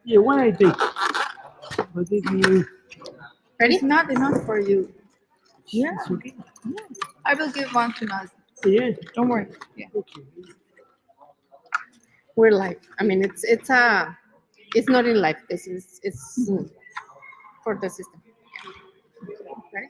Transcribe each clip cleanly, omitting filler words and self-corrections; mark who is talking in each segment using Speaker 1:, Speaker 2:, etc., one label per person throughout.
Speaker 1: Yeah, one I take. But if you,
Speaker 2: Ready?
Speaker 3: It's not enough for you.
Speaker 2: Yeah.
Speaker 1: it's okay.
Speaker 3: I will give one to Naz.
Speaker 1: Yeah.
Speaker 2: Don't worry.
Speaker 1: Okay.
Speaker 2: We're live. I mean, it's not in live. It's for the system. Ready?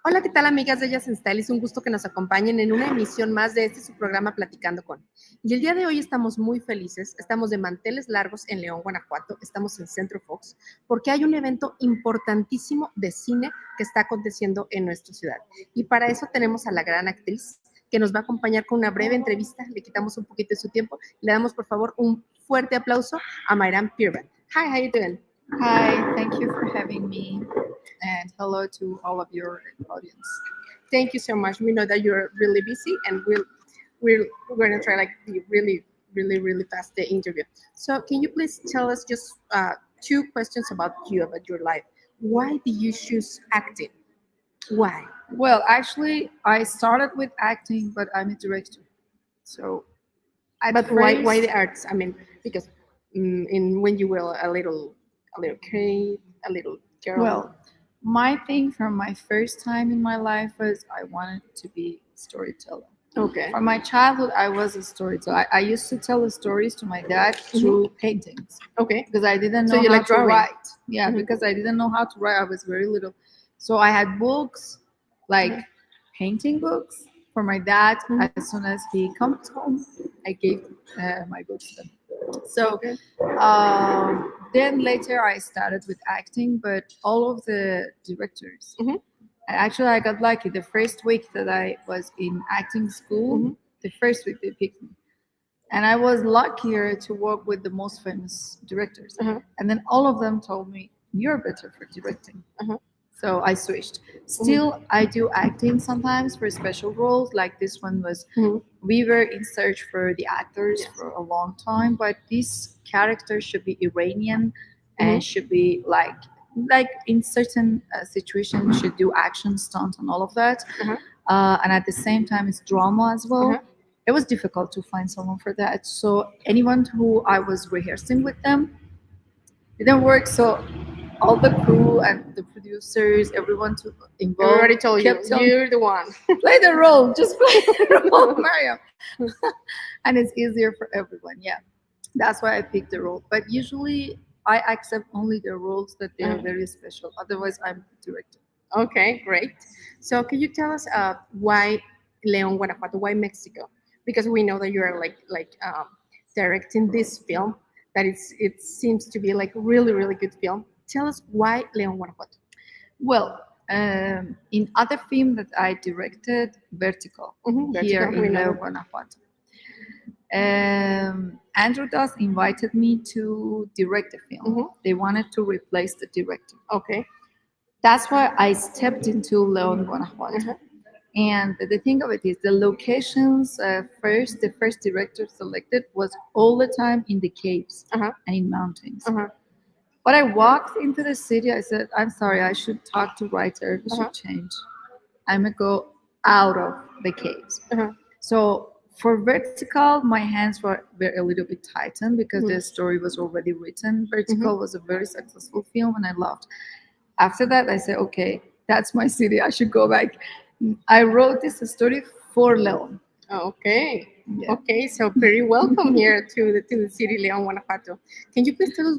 Speaker 2: Hola, ¿qué tal, amigas de Ellas en Style? Es un gusto que nos acompañen en una emisión más de su programa Platicando con. Y el día de hoy estamos muy felices, estamos de manteles largos en León, Guanajuato, estamos en Centro Fox, porque hay un evento importantísimo de cine que está aconteciendo en nuestra ciudad. Y para eso tenemos a la gran actriz que nos va a acompañar con una breve entrevista, le quitamos un poquito de su tiempo, le damos por favor un fuerte aplauso a Mayram Pirband. Hi, how you doing?
Speaker 3: Hi, thank you for having me, and hello to all of your audience.
Speaker 2: Thank you so much. We know that you're really busy, and we're going to try like be really fast the interview. So, can you please tell us just two questions about you, about your life? Why did you choose acting? Why?
Speaker 3: Well, actually, I started with acting, but I'm a director. So, at
Speaker 2: But why
Speaker 3: first-
Speaker 2: the arts? I mean, because in when you were a little kid, a little girl.
Speaker 3: Well, my thing from my first time in my life was I wanted to be a storyteller.
Speaker 2: Okay.
Speaker 3: From my childhood, I was a storyteller. I used to tell the stories to my dad through paintings
Speaker 2: Okay.
Speaker 3: because I didn't
Speaker 2: So
Speaker 3: know
Speaker 2: you
Speaker 3: how
Speaker 2: like
Speaker 3: to
Speaker 2: drawing?
Speaker 3: write. Yeah,
Speaker 2: Mhm.
Speaker 3: because I didn't know how to write. I was very little. So I had books, like painting books for my dad.
Speaker 2: Mhm.
Speaker 3: As soon as he comes home, I gave my books to him. So
Speaker 2: Okay.
Speaker 3: then later I started with acting, but all of the directors.
Speaker 2: Mhm.
Speaker 3: Actually, I got lucky. The first week that I was in acting school,
Speaker 2: Mhm.
Speaker 3: the first week they picked me. And I was luckier to work with the most famous directors.
Speaker 2: Uh-huh.
Speaker 3: And then all of them told me, you're better for directing.
Speaker 2: Uh-huh.
Speaker 3: So I switched. Still, I do acting sometimes for special roles. Like this one was,
Speaker 2: Mhm.
Speaker 3: we were in search for the actors for a long time, but this character should be Iranian and should be like in certain situations should do action stunt and all of that.
Speaker 2: Uh-huh.
Speaker 3: And at the same time, it's drama as well.
Speaker 2: Uh-huh.
Speaker 3: It was difficult to find someone for that. So anyone who I was rehearsing with them, it didn't work. So all the crew and the producers, everyone to involved,
Speaker 2: Everybody told you
Speaker 3: kept telling
Speaker 2: you're the one.
Speaker 3: play the role, just play the role, Mario. And it's easier for everyone. Yeah, that's why I picked the role. But usually, I accept only the roles that they are very special. Otherwise, I'm the director.
Speaker 2: Okay, great. So can you tell us why León, Guanajuato? Why Mexico? Because we know that you are directing this film that it seems to be like really good film. Tell us why León, Guanajuato.
Speaker 3: Well, in other film that I directed, Vertical, here
Speaker 2: Vertical, we
Speaker 3: in
Speaker 2: know.
Speaker 3: León, Guanajuato. Andrew Das invited me to direct the film. They wanted to replace the director.
Speaker 2: Okay.
Speaker 3: That's why I stepped into León, Guanajuato. And the thing of it is, the locations the first director selected was all the time in the caves and in mountains. But I walked into the city, I said, I'm sorry, I should talk to writer, we should change. I'm gonna go out of the caves. So for Vertical, my hands were a little bit tightened because the story was already written. Vertical was a very successful film and I loved. After that, I said, okay, that's my city, I should go back. I wrote this story for León.
Speaker 2: Okay.
Speaker 3: Yeah.
Speaker 2: Okay. So very welcome here to the city León, Guanajuato. Can you please tell us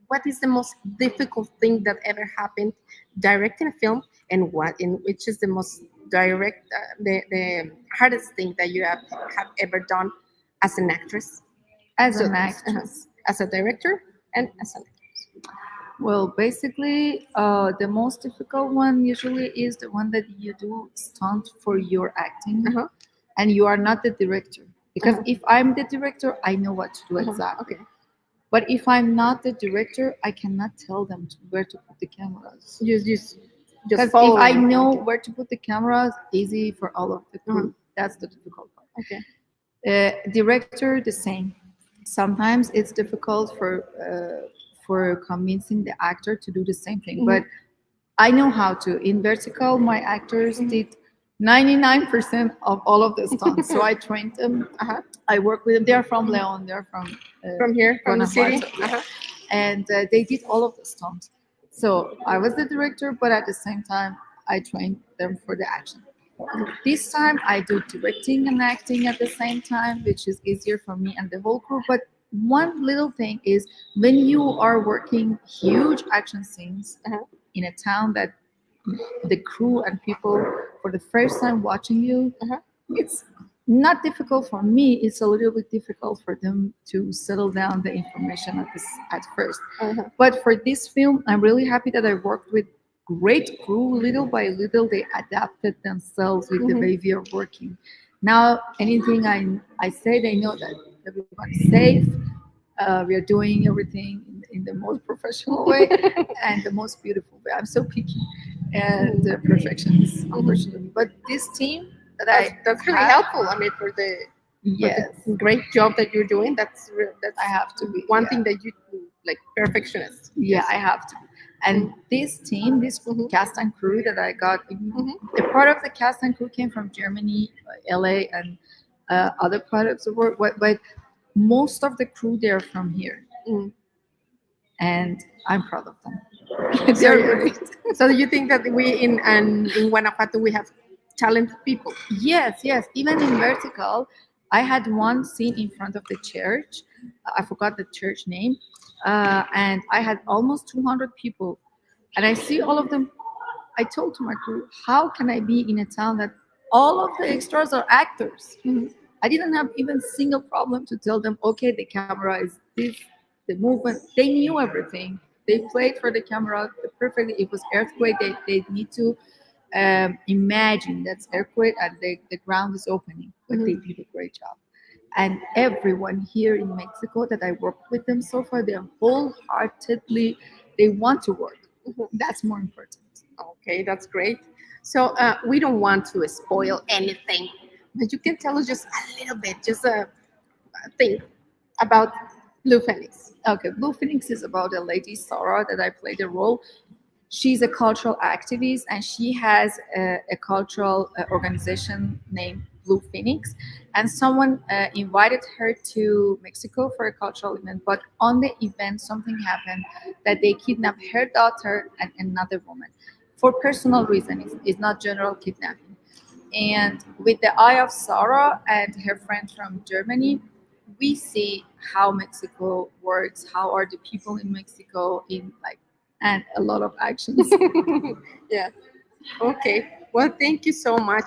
Speaker 2: what is the most difficult thing that ever happened directing a film, and which is the most the hardest thing that you have ever done as an actress?
Speaker 3: As
Speaker 2: So,
Speaker 3: an actress.
Speaker 2: as a director, and as an actress.
Speaker 3: Well, basically, the most difficult one usually is the one that you do stunt for your acting, and you are not the director. Because if I'm the director, I know what to do exactly.
Speaker 2: Okay.
Speaker 3: But if I'm not the director, I cannot tell them where to put the cameras.
Speaker 2: Just
Speaker 3: Because if
Speaker 2: follow
Speaker 3: I
Speaker 2: them.
Speaker 3: know
Speaker 2: Okay.
Speaker 3: where to put the cameras, easy for all of the crew. That's the difficult part.
Speaker 2: Okay.
Speaker 3: Director, the same. Sometimes it's difficult for convincing the actor to do the same thing, but I know how to. In Vertical, my actors did 99% of all of the stunts. So I trained them.
Speaker 2: Uh-huh.
Speaker 3: I work with them. They're from Leon. They're
Speaker 2: From here, from the city.
Speaker 3: Guanajuato, yeah. And they did all of the stunts. So I was the director, but at the same time, I trained them for the action. This time, I do directing and acting at the same time, which is easier for me and the whole crew. But one little thing is when you are working huge action scenes in a town that the crew and people for the first time watching you, it's not difficult for me. It's a little bit difficult for them to settle down the information at first. But for this film, I'm really happy that I worked with great crew. Little by little, they adapted themselves with the way we are working. Now, anything I say, they know that everyone is safe. We are doing everything in the most professional way and the most beautiful way. I'm so picky and perfectionist, unfortunately. But this team
Speaker 2: that's really helpful. I mean, for the great job that you're doing. That's
Speaker 3: I have to be
Speaker 2: one thing that you do, like perfectionist.
Speaker 3: Yeah, I have to. And this team, this cast and crew that I got, a part of the cast and crew came from Germany, LA, and other parts of the world. But most of the crew, they're from here. And I'm proud of them. They're great.
Speaker 2: So you think that we in Guanajuato we have talented people?
Speaker 3: Yes. Even in Vertical, I had one scene in front of the church. I forgot the church name. And I had almost 200 people. And I see all of them. I told to my crew, how can I be in a town that all of the extras are actors? I didn't have even a single problem to tell them, okay, the camera is this, the movement. They knew everything. They played for the camera perfectly. It was earthquake. They need to imagine that's earthquake and the ground is opening. But they did a great job. And everyone here in Mexico that I worked with them so far, they're wholeheartedly, they want to work. That's more important.
Speaker 2: Okay, that's great. So we don't want to spoil anything, but you can tell us just a little bit, just a thing about Blue Phoenix.
Speaker 3: Okay, Blue Phoenix is about a lady, Sarah, that I played the role. She's a cultural activist and she has a cultural organization named Blue Phoenix. And someone invited her to Mexico for a cultural event. But on the event, something happened that they kidnapped her daughter and another woman for personal reasons. It's not general kidnapping. And with the eye of Sarah and her friend from Germany, we see how Mexico works, how are the people in Mexico and a lot of actions.
Speaker 2: Yeah. Okay. Well, thank you so much.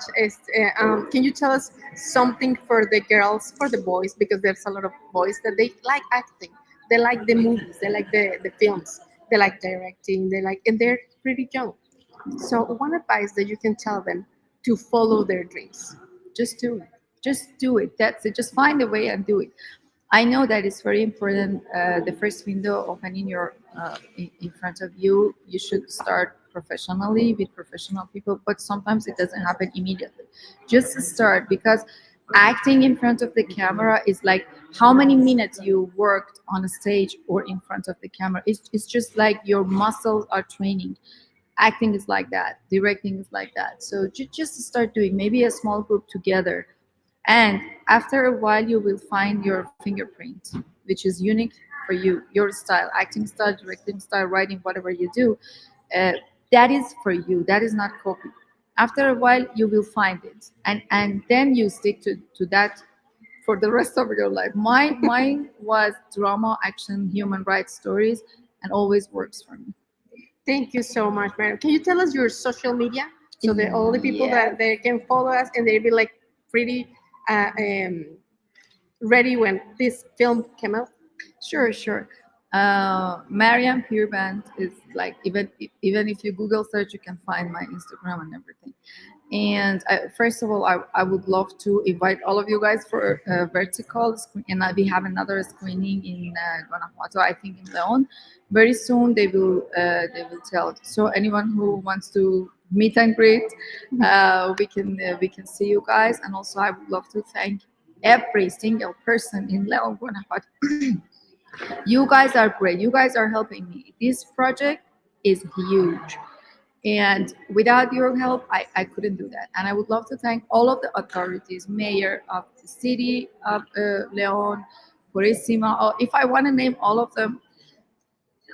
Speaker 2: Can you tell us something for the girls, for the boys, because there's a lot of boys that they like acting, they like the movies, they like the films, they like directing, and they're pretty young. So, one advice that you can tell them to follow their dreams.
Speaker 3: Just do it. Just do it. That's it. Just find a way and do it. I know that it's very important. The first window opening in front of you, you should start professionally with professional people, but sometimes it doesn't happen immediately. Just start, because acting in front of the camera is like how many minutes you worked on a stage or in front of the camera. It's just like your muscles are training. Acting is like that. Directing is like that. So just start doing maybe a small group together. And after a while, you will find your fingerprint, which is unique for you, your style, acting style, directing style, writing, whatever you do. That is for you. That is not copy. After a while, you will find it. And then you stick to that for the rest of your life. Mine was drama, action, human rights stories, and always works for me.
Speaker 2: Thank you so much, Mayram. Can you tell us your social media so that all the people that they can follow us and they'll be like pretty ready when this film came out?
Speaker 3: Sure. Mayram Pirband is like, even if you Google search, you can find my Instagram and everything. And first of all, I would love to invite all of you guys for a vertical screen, and we have another screening in Guanajuato, I think in Leon. Very soon they will tell. So anyone who wants to meet and greet, we can see you guys. And also I would love to thank every single person in Leon, Guanajuato. You guys are great. You guys are helping me. This project is huge. And without your help, I couldn't do that. And I would love to thank all of the authorities, mayor of the city of Leon, Purísima. Or if I want to name all of them,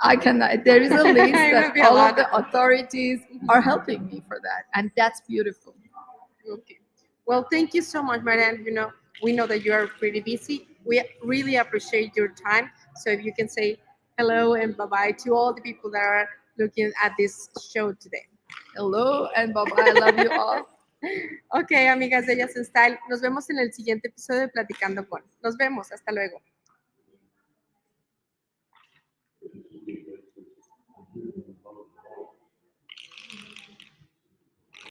Speaker 3: I can. There is a list
Speaker 2: It
Speaker 3: that
Speaker 2: would be a
Speaker 3: all
Speaker 2: lot.
Speaker 3: of the authorities are helping me for that, and that's beautiful.
Speaker 2: Okay. Well, thank you so much, Marianne. We know that you are pretty busy. We really appreciate your time. So if you can say hello and bye-bye to all the people that are looking at this show today.
Speaker 3: Hello and bye bye. I love you all.
Speaker 2: Ok, amigas de Ellas en Style, nos vemos en el siguiente episodio de Platicando con. Nos vemos, hasta luego.